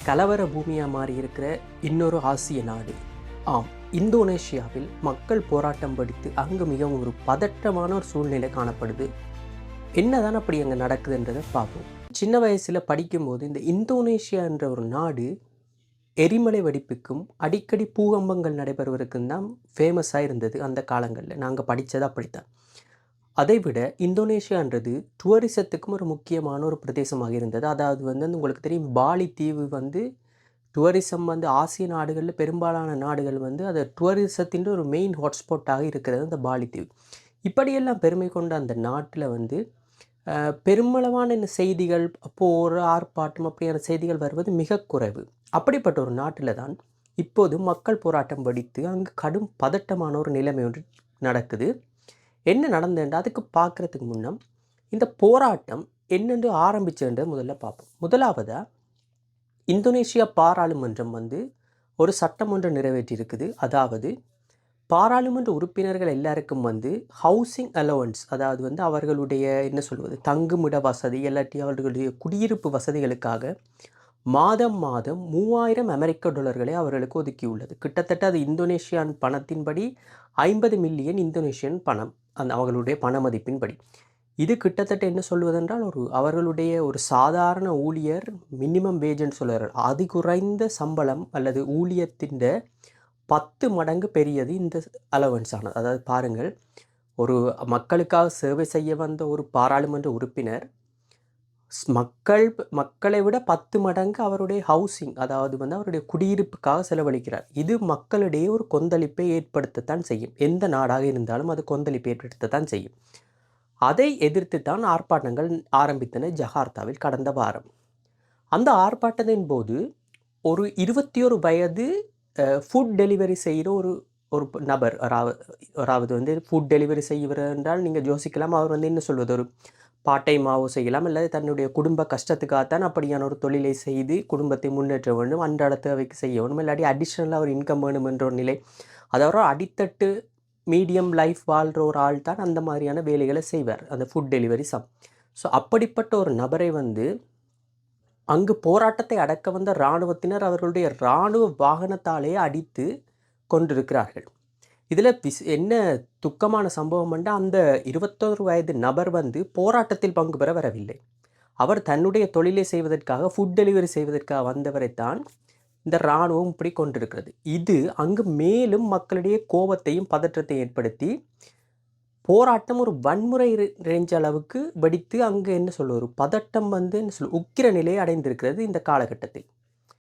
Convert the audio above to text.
கலவர பூமியாக மாறி இருக்கிற இன்னொரு ஆசிய நாடு. ஆம், இந்தோனேஷியாவில் மக்கள் போராட்டம் படித்து அங்கு மிகவும் ஒரு பதட்டமான ஒரு சூழ்நிலை காணப்படுது. என்னதான் அப்படி அங்கே நடக்குதுன்றதை பார்ப்போம். சின்ன வயசில் படிக்கும்போது இந்த இந்தோனேஷியா என்ற ஒரு நாடு எரிமலை வெடிப்புக்கும் அடிக்கடி பூகம்பங்கள் நடைபெறுவதற்கும் தான் ஃபேமஸாக இருந்தது. அந்த காலங்களில் நாங்கள் படித்தது அப்படித்தான். அதைவிட இந்தோனேஷியான்றது டூரிசத்துக்கும் ஒரு முக்கியமான ஒரு பிரதேசமாக இருந்தது. அதாவது உங்களுக்கு தெரியும், பாலி தீவு டூரிசம் ஆசிய நாடுகளில் பெரும்பாலான நாடுகள் அதை டூரிசத்தின் ஒரு மெயின் ஹாட்ஸ்பாட்டாக இருக்கிறது அந்த பாலி தீவு. இப்படியெல்லாம் பெருமை கொண்ட அந்த நாட்டில் பெருமளவான இந்த செய்திகள், போர், ஆர்ப்பாட்டம் அப்படியான செய்திகள் வருவது மிக குறைவு. அப்படிப்பட்ட ஒரு நாட்டில் தான் இப்போது மக்கள் போராட்டம் வெடித்து அங்கு கடும் பதட்டமான ஒரு நிலைமை ஒன்று நடக்குது. என்ன நடந்ததுன்ற அதுக்கு பார்க்குறதுக்கு முன்னம் இந்த போராட்டம் என்னென்று ஆரம்பிச்சதுன்றது முதல்ல பார்ப்போம். முதலாவதாக இந்தோனேஷியா பாராளுமன்றம் ஒரு சட்டம் ஒன்று நிறைவேற்றியிருக்குது. அதாவது பாராளுமன்ற உறுப்பினர்கள் எல்லாருக்கும் ஹவுசிங் அலவன்ஸ், அதாவது அவர்களுடைய என்ன சொல்வது, தங்குமிட வசதி இல்லாட்டி அவர்களுடைய குடியிருப்பு வசதிகளுக்காக மாதம் மாதம் $3000 அவர்களுக்கு ஒதுக்கியுள்ளது. கிட்டத்தட்ட அது இந்தோனேஷியான் பணத்தின்படி 50 மில்லியன் இந்தோனேஷியன் பணம், அவர்களுடைய பண மதிப்பின்படி. இது கிட்டத்தட்ட என்ன சொல்வதென்றால் அவர்களுடைய ஒரு சாதாரண ஊழியர் மினிமம் வேஜ்னு சொல்கிறார்கள், அதி குறைந்த சம்பளம் அல்லது ஊழியத்தின் 10 மடங்கு பெரியது இந்த அலவன்ஸ் ஆனது. அதாவது பாருங்கள், ஒரு மக்களுக்காக சேவை செய்ய வந்த ஒரு பாராளுமன்ற உறுப்பினர் மக்களை விட 10 மடங்கு அவருடைய ஹவுசிங், அதாவது அவருடைய குடியிருப்புக்காக செலவழிக்கிறார். இது மக்களிடையே ஒரு கொந்தளிப்பை ஏற்படுத்தத்தான் செய்யும். எந்த நாடாக இருந்தாலும் அது கொந்தளிப்பை ஏற்படுத்தத்தான் செய்யும். அதை எதிர்த்து தான் ஆர்ப்பாட்டங்கள் ஆரம்பித்தன ஜகார்த்தாவில் கடந்த வாரம். அந்த ஆர்ப்பாட்டத்தின் போது ஒரு 21 வயது ஃபுட் டெலிவரி செய்கிற ஒரு நபர், அதாவது ஃபுட் டெலிவரி செய்கிறார் என்றால் நீங்கள் யோசிக்கலாம், அவர் என்ன சொல்வது, ஒரு பார்ட் டைமாகவோ செய்யலாம், அல்லது தன்னுடைய குடும்ப கஷ்டத்துக்காகத்தான் அப்படியான ஒரு தொழிலை செய்து குடும்பத்தை முன்னேற்ற வேண்டும், அன்றாட தேவைக்கு செய்ய வேண்டும், இல்லாட்டி அடிஷ்னலாக ஒரு இன்கம் வேணும் என்ற ஒரு நிலை. அதாவது அடித்தட்டு மீடியம் லைஃப் வாழ்கிற ஒரு ஆள் தான் அந்த மாதிரியான வேலைகளை செய்வார், அந்த ஃபுட் டெலிவரி ஸோ அப்படிப்பட்ட ஒரு நபரை அங்கு போராட்டத்தை அடக்க வந்த இராணுவத்தினர் அவர்களுடைய இராணுவ வாகனத்தாலேயே அடித்து கொண்டிருக்கிறார்கள். இதில் என்ன துக்கமான சம்பவம் அந்த 21 வயது நபர் போராட்டத்தில் பங்கு பெற வரவில்லை. அவர் தன்னுடைய தொழிலை செய்வதற்காக, ஃபுட் டெலிவரி செய்வதற்காக வந்தவரைத்தான் இந்த இராணுவம் இப்படி கொண்டிருக்கிறது. இது அங்கு மேலும் மக்களிடையே கோபத்தையும் பதற்றத்தையும் ஏற்படுத்தி போராட்டம் ஒரு வன்முறை ரேஞ்ச் அளவுக்கு வெடித்து அங்கு என்ன சொல்ல ஒரு பதட்டம் உக்கிர நிலையை அடைந்திருக்கிறது இந்த காலகட்டத்தில்.